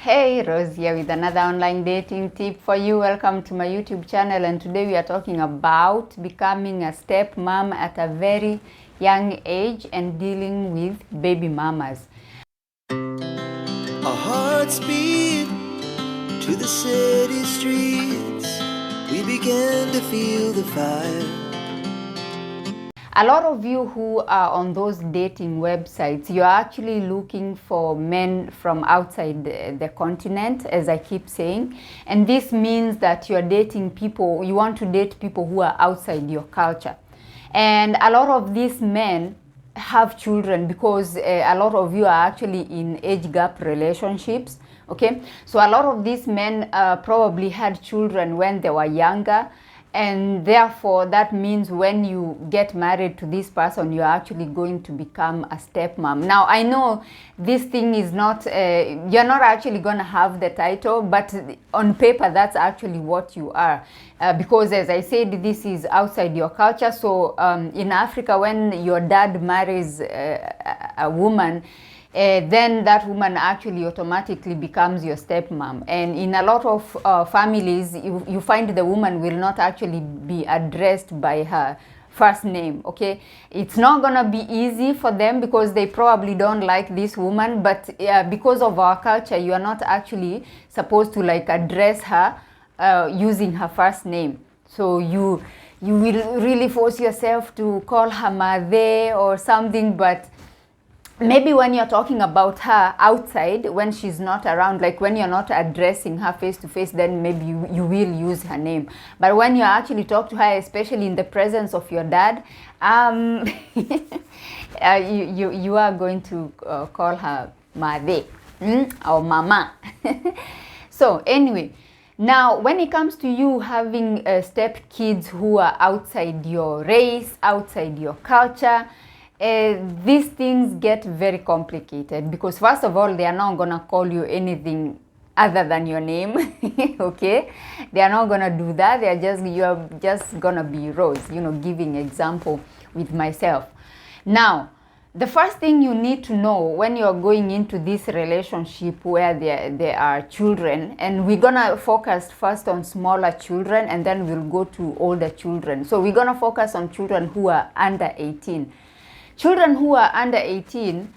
Hey, Rose here with another online dating tip for you. Welcome to my YouTube channel, and today we are talking about becoming a stepmom at a very young age and dealing with baby mamas. Our hearts beat to the city streets. We began to feel the fire. A lot of you who are on those dating websites, you're actually looking for men from outside the continent, as I keep saying. And this means that you're dating people, you want to date people who are outside your culture. And a lot of these men have children because a lot of you are actually in age gap relationships. Okay, so a lot of these men probably had children when they were younger, and therefore that means when you get married to this person, you're actually going to become a stepmom. Now I know this thing is not, you're not actually going to have the title, but on paper that's actually what you are, because as I said, this is outside your culture. So in Africa, when your dad marries a woman, then that woman actually automatically becomes your stepmom. And in a lot of families, you find the woman will not actually be addressed by her first name. Okay, it's not gonna be easy for them because they probably don't like this woman, but because of our culture, you are not actually supposed to like address her using her first name. So you will really force yourself to call her Mother or something. But maybe when you're talking about her outside, when she's not around, like when you're not addressing her face to face, then maybe you will use her name. But when you actually talk to her, especially in the presence of your dad, you are going to call her Made or Mama. So anyway, now when it comes to you having step kids who are outside your race, outside your culture, these things get very complicated because first of all, they are not gonna call you anything other than your name. Okay, they are not gonna do that. You're just gonna be Rose, giving example with myself. Now, the first thing you need to know when you're going into this relationship where there are children, and we're gonna focus first on smaller children and then we'll go to older children. So we're gonna focus on children who are under 18. Children who are under 18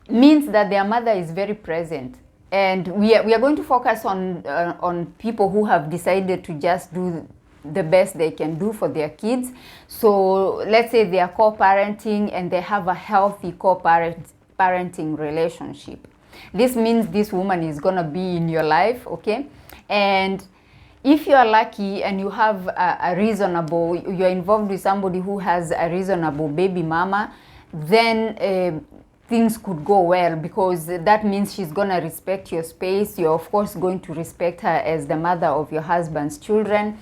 means that their mother is very present. And we are going to focus on people who have decided to just do the best they can do for their kids. So let's say they are co-parenting and they have a healthy co-parenting relationship. This means this woman is going to be in your life, okay? And if you are lucky and you have you're involved with somebody who has a reasonable baby mama, then things could go well, because that means she's going to respect your space. You're of course going to respect her as the mother of your husband's children,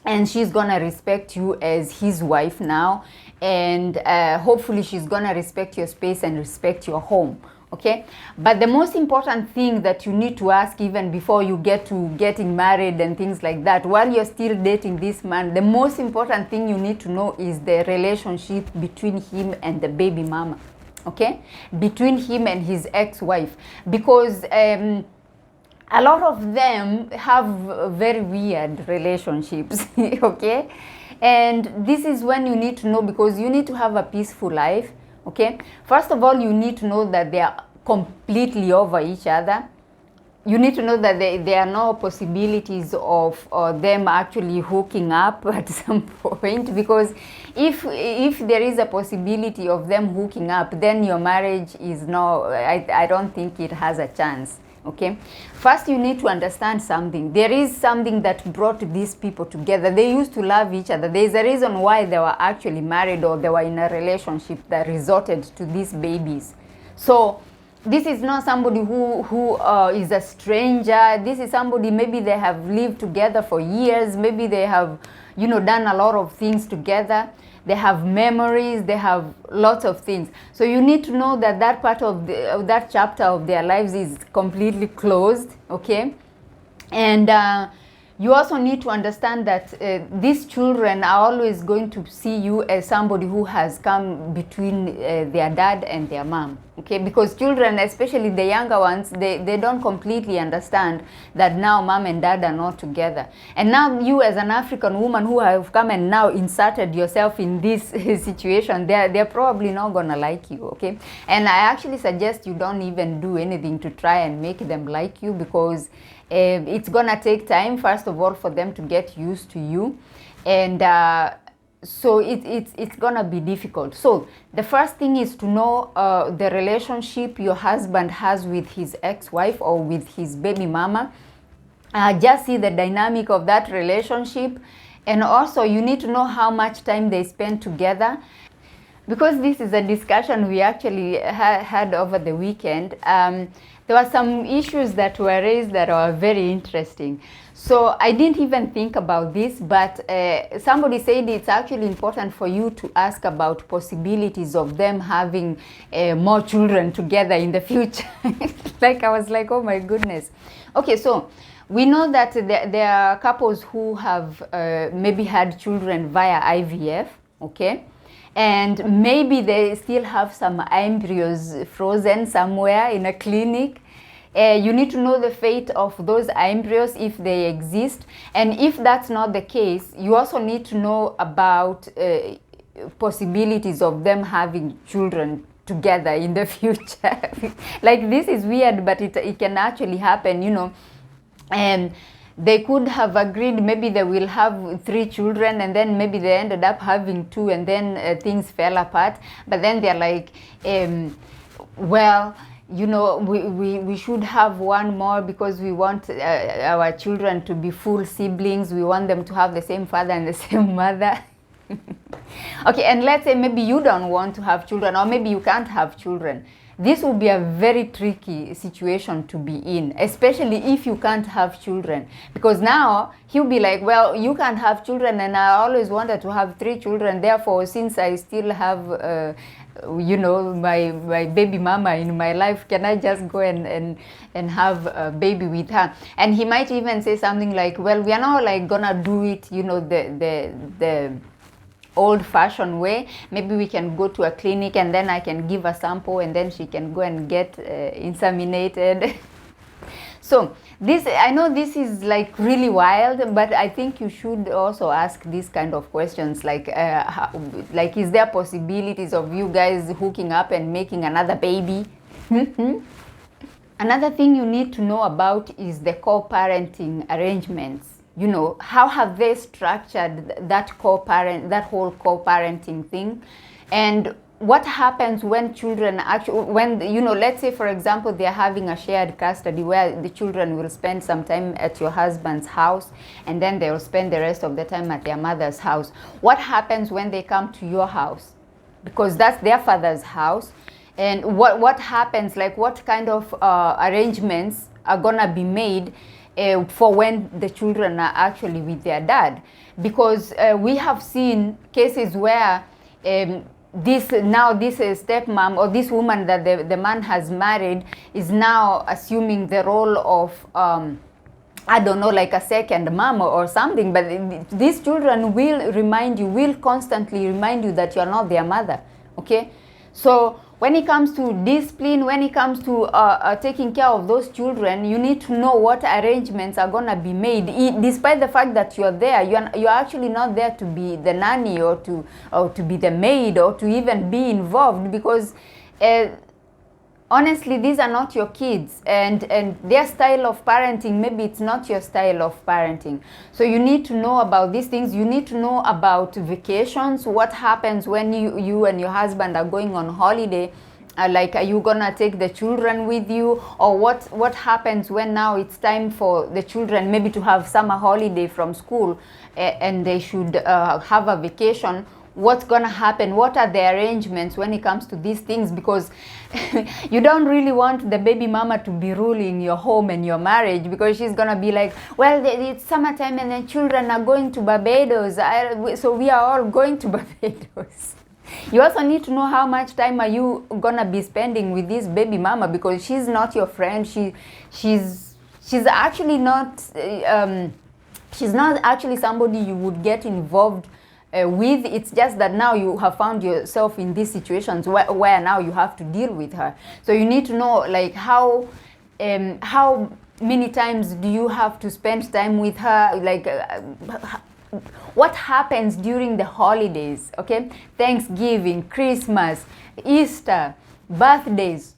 and she's going to respect you as his wife now, and hopefully she's going to respect your space and respect your home. Okay, but the most important thing that you need to ask, even before you get to getting married and things like that, while you're still dating this man, the most important thing you need to know is the relationship between him and the baby mama. Okay, between him and his ex-wife, because a lot of them have very weird relationships. Okay, and this is when you need to know, because you need to have a peaceful life. Okay, first of all, you need to know that they are completely over each other. You need to know that there are no possibilities of them actually hooking up at some point, because if there is a possibility of them hooking up, then your marriage is I don't think it has a chance. Okay, first you need to understand something. There is something that brought these people together. They used to love each other. There is a reason why they were actually married, or they were in a relationship that resulted to these babies. So this is not somebody who is a stranger. This is somebody, maybe they have lived together for years. Maybe they have, done a lot of things together. They have memories, they have lots of things. So you need to know that that part of that chapter of their lives is completely closed, okay? And You also need to understand that these children are always going to see you as somebody who has come between their dad and their mom, okay? Because children, especially the younger ones, they don't completely understand that now mom and dad are not together. And now you as an African woman who have come and now inserted yourself in this situation, they're probably not gonna like you, okay? And I actually suggest you don't even do anything to try and make them like you, because it's gonna take time, first of all, for them to get used to you, and so it's gonna be difficult. So the first thing is to know the relationship your husband has with his ex-wife or with his baby mama. Just see the dynamic of that relationship, and also you need to know how much time they spend together. Because this is a discussion we actually had over the weekend, there were some issues that were raised that are very interesting. So I didn't even think about this, but somebody said it's actually important for you to ask about possibilities of them having more children together in the future. Like, I was like, oh my goodness. Okay, so we know that there are couples who have maybe had children via IVF, okay? And maybe they still have some embryos frozen somewhere in a clinic. You need to know the fate of those embryos if they exist. And if that's not the case, you also need to know about possibilities of them having children together in the future. Like, this is weird, but it can actually happen, you know. And they could have agreed maybe they will have 3 children, and then maybe they ended up having 2, and then things fell apart. But then they're like, well, you know, we should have one more because we want our children to be full siblings. We want them to have the same father and the same mother. Okay, and let's say maybe you don't want to have children, or maybe you can't have children. This will be a very tricky situation to be in, especially if you can't have children. Because now he'll be like, well, you can't have children, and I always wanted to have 3 children. Therefore, since I still have, you know, my baby mama in my life, can I just go and have a baby with her? And he might even say something like, well, we are not like gonna do it, you know, the old-fashioned way. Maybe we can go to a clinic, and then I can give a sample, and then she can go and get inseminated. So this, I know this is like really wild, but I think you should also ask these kind of questions, like is there possibilities of you guys hooking up and making another baby? Another thing you need to know about is the co-parenting arrangements. You know, how have they structured that whole co-parenting thing? And what happens when children actually, when, you know, let's say, for example, they're having a shared custody where the children will spend some time at your husband's house, and then they'll spend the rest of the time at their mother's house. What happens when they come to your house? Because that's their father's house. And what happens, like, what kind of arrangements are gonna be made for when the children are actually with their dad? Because we have seen cases where this stepmom, or this woman that the man has married, is now assuming the role of I don't know, like a second mom or something. But these children will constantly remind you that you're not their mother, okay? So when it comes to discipline, when it comes to taking care of those children, you need to know what arrangements are going to be made. Despite the fact that you're there, you're actually not there to be the nanny, or to be the maid, or to even be involved, because honestly, these are not your kids, and their style of parenting, maybe it's not your style of parenting. So you need to know about these things. You need to know about vacations. What happens when you and your husband are going on holiday? Like, are you gonna take the children with you? Or what happens when now it's time for the children maybe to have summer holiday from school, and they should have a vacation? What's gonna happen? What are the arrangements when it comes to these things? Because you don't really want the baby mama to be ruling your home and your marriage, because she's gonna be like, well, it's summertime and the children are going to Barbados, so we are all going to Barbados. You also need to know how much time are you gonna be spending with this baby mama, because she's not your friend. She's actually not She's not actually somebody you would get involved with. It's just that now you have found yourself in these situations where now you have to deal with her. So you need to know, like, how many times do you have to spend time with her, like what happens during the holidays, okay? Thanksgiving, Christmas, Easter, birthdays,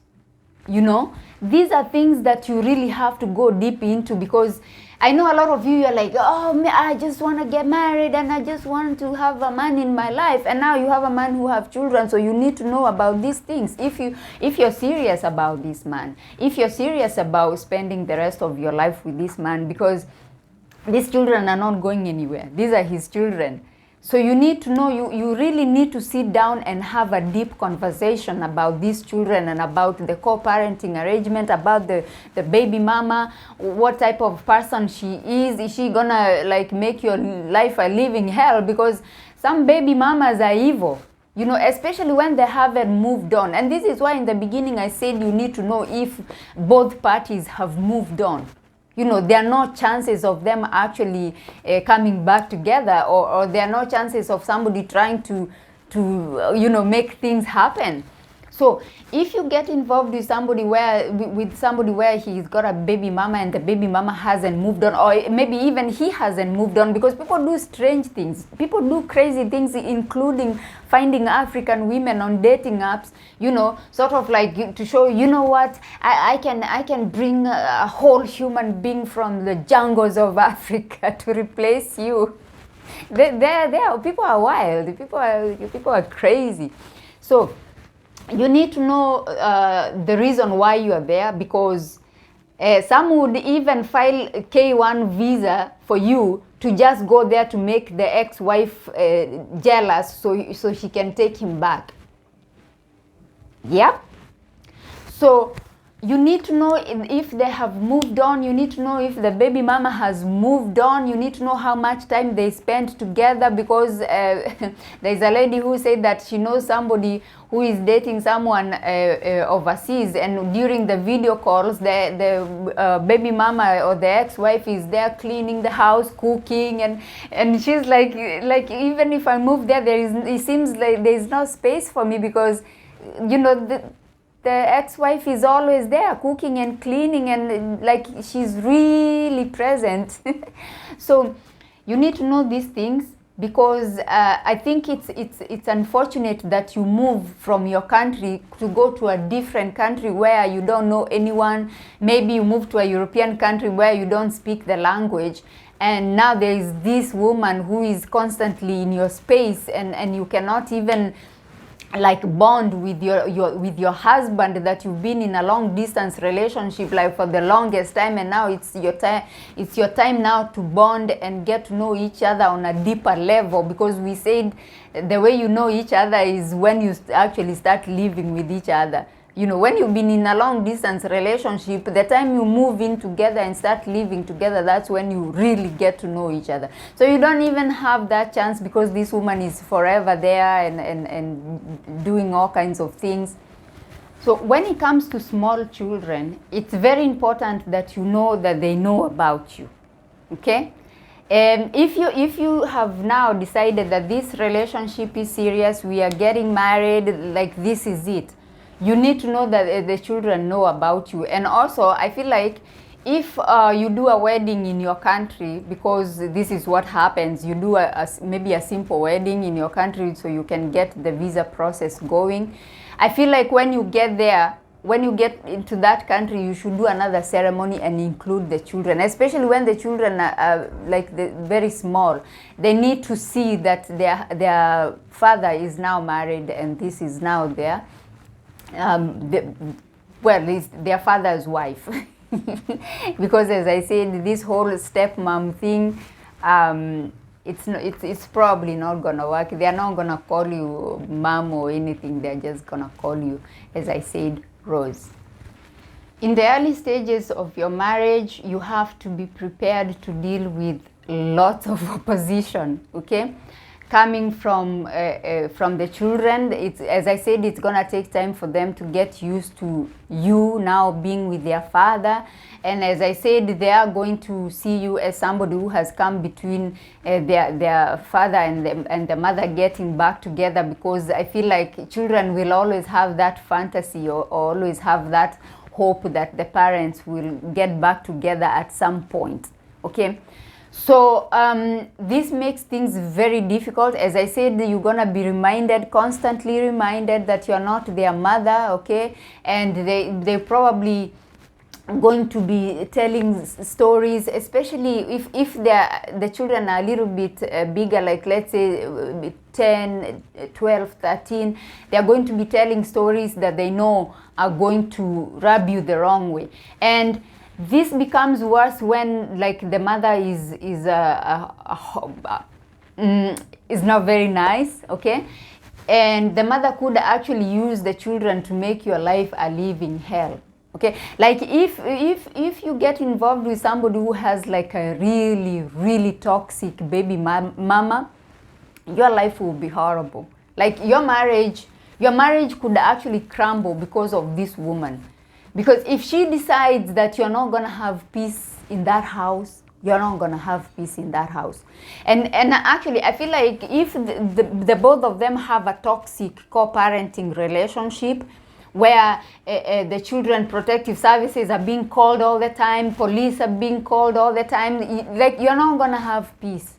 you know? These are things that you really have to go deep into, because I know a lot of you are like, oh, I just want to get married and I just want to have a man in my life. And now you have a man who have children, so you need to know about these things. If you're serious about this man, if you're serious about spending the rest of your life with this man, because these children are not going anywhere. These are his children. So you need to know, you really need to sit down and have a deep conversation about these children and about the co-parenting arrangement, about the baby mama, what type of person she is. Is she gonna like make your life a living hell? Because some baby mamas are evil, you know, especially when they haven't moved on. And this is why in the beginning I said you need to know if both parties have moved on. You know, there are no chances of them actually coming back together, or there are no chances of somebody trying to you know, make things happen. So if you get involved with somebody where he's got a baby mama and the baby mama hasn't moved on, or maybe even he hasn't moved on, because people do strange things, people do crazy things, including finding African women on dating apps, you know, sort of like to show, you know what, I can bring a whole human being from the jungles of Africa to replace you. People are wild, people are crazy. So you need to know the reason why you are there, because some would even file a K1 visa for you to just go there to make the ex-wife jealous, so she can take him back. Yeah? So you need to know if they have moved on. You need to know if the baby mama has moved on. You need to know how much time they spent together, because there's a lady who said that she knows somebody who is dating someone overseas, and during the video calls, the baby mama or the ex-wife is there cleaning the house, cooking, and she's like even if I move there, it seems like there is no space for me, because you know the ex-wife is always there cooking and cleaning, and like she's really present. So you need to know these things, because I think it's unfortunate that you move from your country to go to a different country where you don't know anyone. Maybe you move to a European country where you don't speak the language, and now there is this woman who is constantly in your space, and you cannot even like bond with your husband that you've been in a long distance relationship like for the longest time, and now it's your time now to bond and get to know each other on a deeper level, because we said the way you know each other is when you actually start living with each other. You know, when you've been in a long distance relationship, the time you move in together and start living together, that's when you really get to know each other. So you don't even have that chance, because this woman is forever there and doing all kinds of things. So when it comes to small children, it's very important that you know that they know about you, okay? And if you have now decided that this relationship is serious, we are getting married, like this is it, you need to know that the children know about you. And also, I feel like if you do a wedding in your country, because this is what happens, you do maybe a simple wedding in your country so you can get the visa process going. I feel like when you get there, when you get into that country, you should do another ceremony and include the children, especially when the children are very small. They need to see that their father is now married and this is now their it's their father's wife. Because as I said, this whole stepmom thing, it's probably not gonna work. They're not gonna call you mom or anything. They're just gonna call you, as I said, Rose. In the early stages of your marriage, you have to be prepared to deal with lots of opposition, okay? coming from the children. It's, as I said, it's gonna take time for them to get used to you now being with their father. And as I said, they are going to see you as somebody who has come between their father and the mother getting back together, because I feel like children will always have that fantasy, or always have that hope that the parents will get back together at some point. Okay, so this makes things very difficult. As I said, you're gonna be reminded, constantly reminded, that you're not their mother. Okay, and they probably going to be telling stories, especially if the children are a little bit bigger, like let's say 10, 12, 13, they're going to be telling stories that they know are going to rub you the wrong way. And this becomes worse when, like, the mother is not very nice. Okay, and the mother could actually use the children to make your life a living hell. Okay, like if you get involved with somebody who has like a really toxic baby mama, your life will be horrible. Like your marriage could actually crumble because of this woman. Because if she decides that you're not gonna have peace in that house, you're not gonna have peace in that house. And actually, I feel like if the both of them have a toxic co-parenting relationship, where the children protective services are being called all the time, police are being called all the time, like, you're not gonna have peace.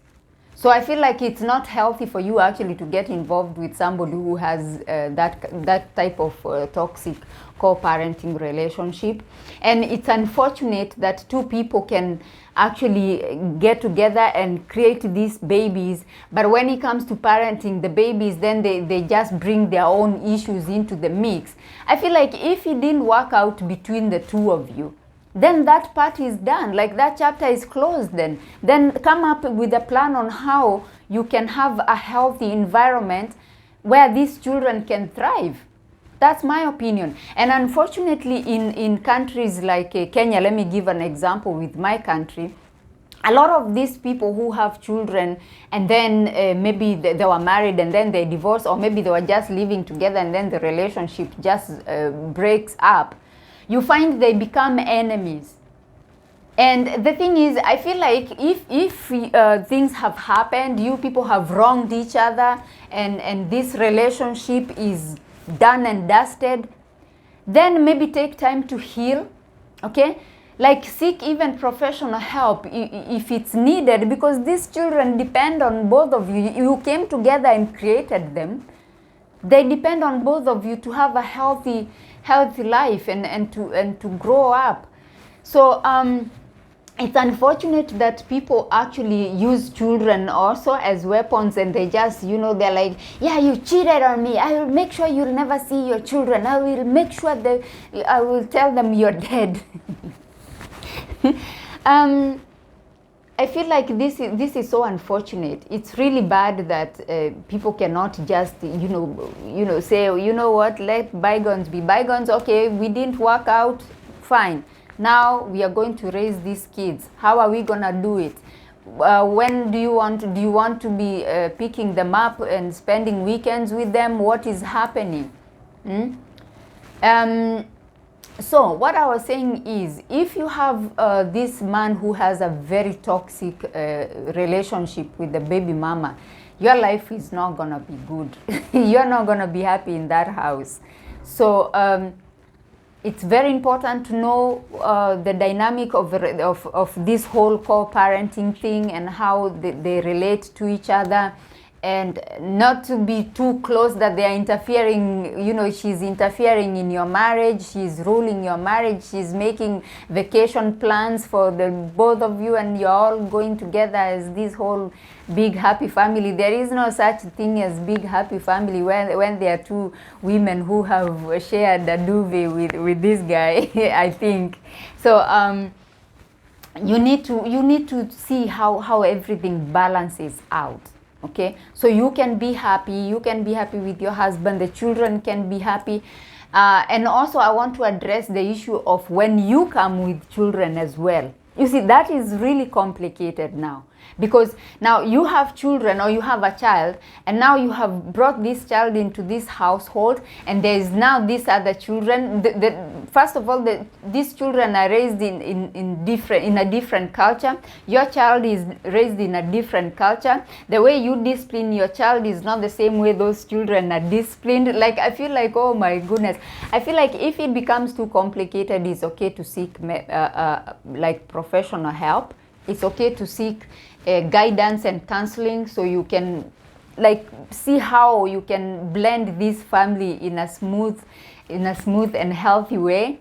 So I feel like it's not healthy for you actually to get involved with somebody who has that type of toxic co-parenting relationship. And it's unfortunate that two people can actually get together and create these babies, but when it comes to parenting the babies, then they just bring their own issues into the mix. I feel like if it didn't work out between the two of you, then that part is done, like that chapter is closed. Then come up with a plan on how you can have a healthy environment where these children can thrive. That's my opinion. And unfortunately, in countries like Kenya, let me give an example with my country, a lot of these people who have children and then maybe they were married and then they divorced, or maybe they were just living together and then the relationship just breaks up, you find they become enemies. And the thing is, I feel like if things have happened, you people have wronged each other, and this relationship is done and dusted, then maybe take time to heal. Okay, like seek even professional help if it's needed, because these children depend on both of you. You came together and created them. They depend on both of you to have a healthy life and to grow up. So it's unfortunate that people actually use children also as weapons, and they just, they're like, yeah, you cheated on me, I will make sure you'll never see your children, I will make sure that I will tell them you're dead. I feel like this is so unfortunate. It's really bad that people cannot just say, you know what, let bygones be bygones. Okay, we didn't work out, fine. Now we are going to raise these kids. How are we gonna do it? When do you want to be picking them up and spending weekends with them? What is happening? So what I was saying is, if you have this man who has a very toxic relationship with the baby mama, your life is not gonna be good. You're not gonna be happy in that house. So it's very important to know the dynamic of this whole co-parenting thing and how they relate to each other, and not to be too close that they are interfering. She's interfering in your marriage, she's ruling your marriage, she's making vacation plans for the both of you, and you're all going together as this whole big happy family. There is no such thing as big happy family when there are two women who have shared a duvet with this guy. I think so. You need to see how everything balances out. Okay, so you can be happy with your husband, the children can be happy, and also I want to address the issue of when you come with children as well. You see, that is really complicated now, Because now you have children or you have a child, and now you have brought this child into this household, and there is now these other children. First of all, these children are raised in a different culture. Your child is raised in a different culture. The way you discipline your child is not the same way those children are disciplined. Like, I feel like, oh my goodness, I feel like if it becomes too complicated, it's okay to seek like professional help. It's okay to seek guidance and counseling, so you can like see how you can blend this family in a smooth and healthy way.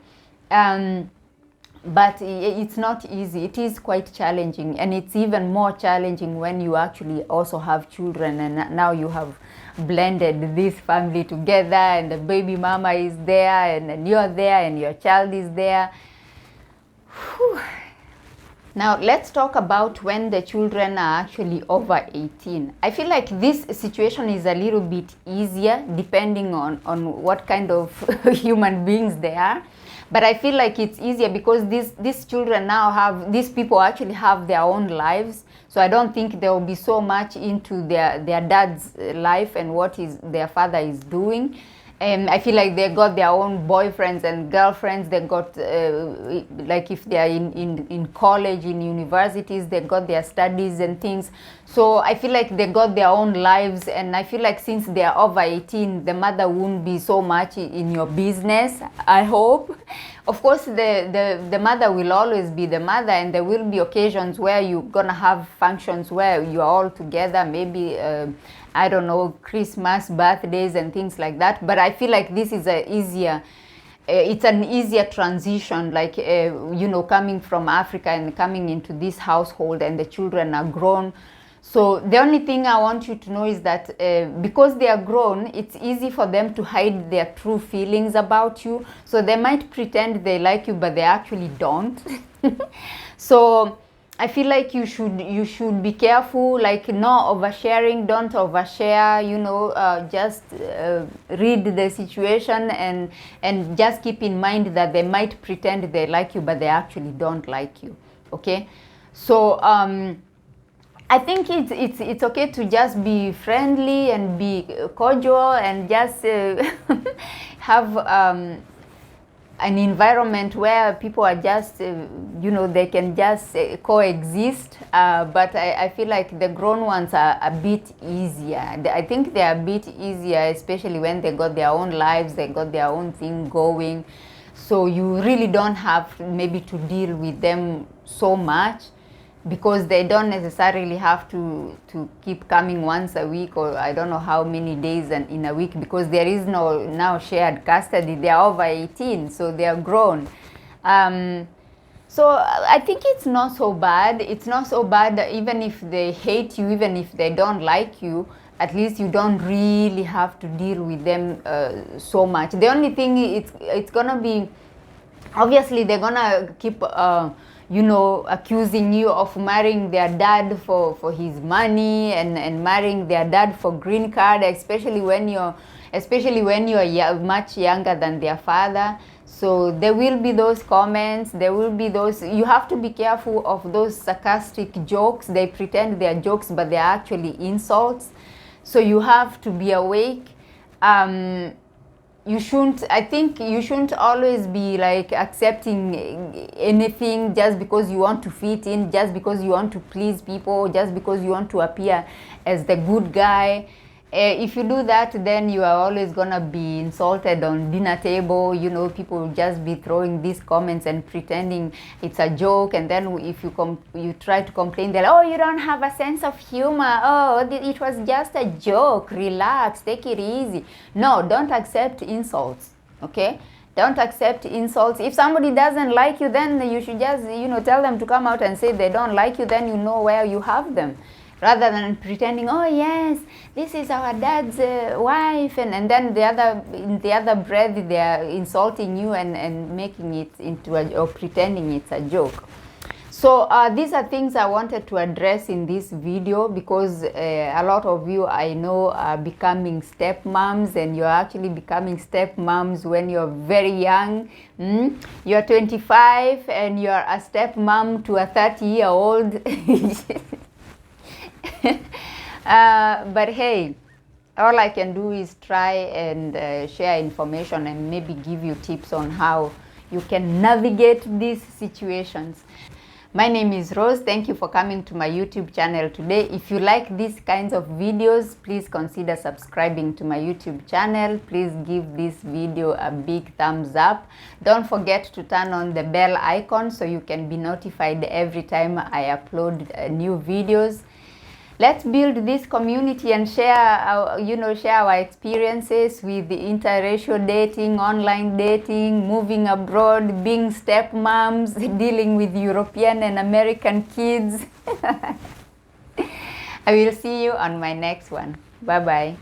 But it's not easy. It is quite challenging, and it's even more challenging when you actually also have children, and now you have blended this family together, and the baby mama is there, and you're there, and your child is there. Whew. Now let's talk about when the children are actually over 18. I feel like this situation is a little bit easier depending on what kind of human beings they are. But I feel like it's easier because these children now these people actually have their own lives. So I don't think they will be so much into their dad's life and what their father is doing. I feel like they got their own boyfriends and girlfriends. They got, like if they are in college, in universities, they got their studies and things. So I feel like they got their own lives, and I feel like since they are over 18, the mother won't be so much in your business, I hope. Of course, the mother will always be the mother, and there will be occasions where you're gonna have functions where you're all together, maybe I don't know, Christmas, birthdays and things like that. But I feel like this is it's an easier transition, like, coming from Africa and coming into this household, and the children are grown. So the only thing I want you to know is that because they are grown, it's easy for them to hide their true feelings about you. So they might pretend they like you, but they actually don't. So I feel like you should be careful, like no oversharing, don't overshare, just read the situation and just keep in mind that they might pretend they like you, but they actually don't like you, okay? So I think it's okay to just be friendly and be cordial and just have an environment where people are just, they can just coexist. But I feel like the grown ones are a bit easier. I think they are a bit easier, especially when they got their own lives, they got their own thing going. So you really don't have maybe to deal with them so much, because they don't necessarily have to keep coming once a week, or I don't know how many days in a week, because there is no now shared custody. They are over 18, so they are grown. So I think it's not so bad. It's not so bad even if they hate you, even if they don't like you. At least you don't really have to deal with them so much. The only thing it's gonna be, obviously they're gonna keep accusing you of marrying their dad for his money, and marrying their dad for green card, especially when you're much younger than their father. So there will be those comments, there will be those, you have to be careful of those sarcastic jokes. They pretend they're jokes, but they're actually insults. So you have to be awake. I think you shouldn't always be like accepting anything just because you want to fit in, just because you want to please people, just because you want to appear as the good guy. If you do that, then you are always gonna be insulted on dinner table. People will just be throwing these comments and pretending it's a joke, and then if you try to complain, they're like, oh, you don't have a sense of humor, oh, it was just a joke, relax, take it easy. No, don't accept insults, okay? Don't accept insults. If somebody doesn't like you, then you should just tell them to come out and say they don't like you. Then you know where you have them, rather than pretending, oh yes, this is our dad's wife, and then in the other breath they are insulting you and making it into or pretending it's a joke. So these are things I wanted to address in this video, because a lot of you I know are becoming stepmoms, and you're actually becoming stepmoms when you're very young. You're 25 and you're a stepmom to a 30-year-old. But hey, all I can do is try and share information and maybe give you tips on how you can navigate these situations. My name is Rose. Thank you for coming to my YouTube channel today. If you like these kinds of videos, please consider subscribing to my YouTube channel. Please give this video a big thumbs up. Don't forget to turn on the bell icon so you can be notified every time I upload new videos. Let's build this community and share our experiences with the interracial dating, online dating, moving abroad, being stepmoms, dealing with European and American kids. I will see you on my next one. Bye-bye.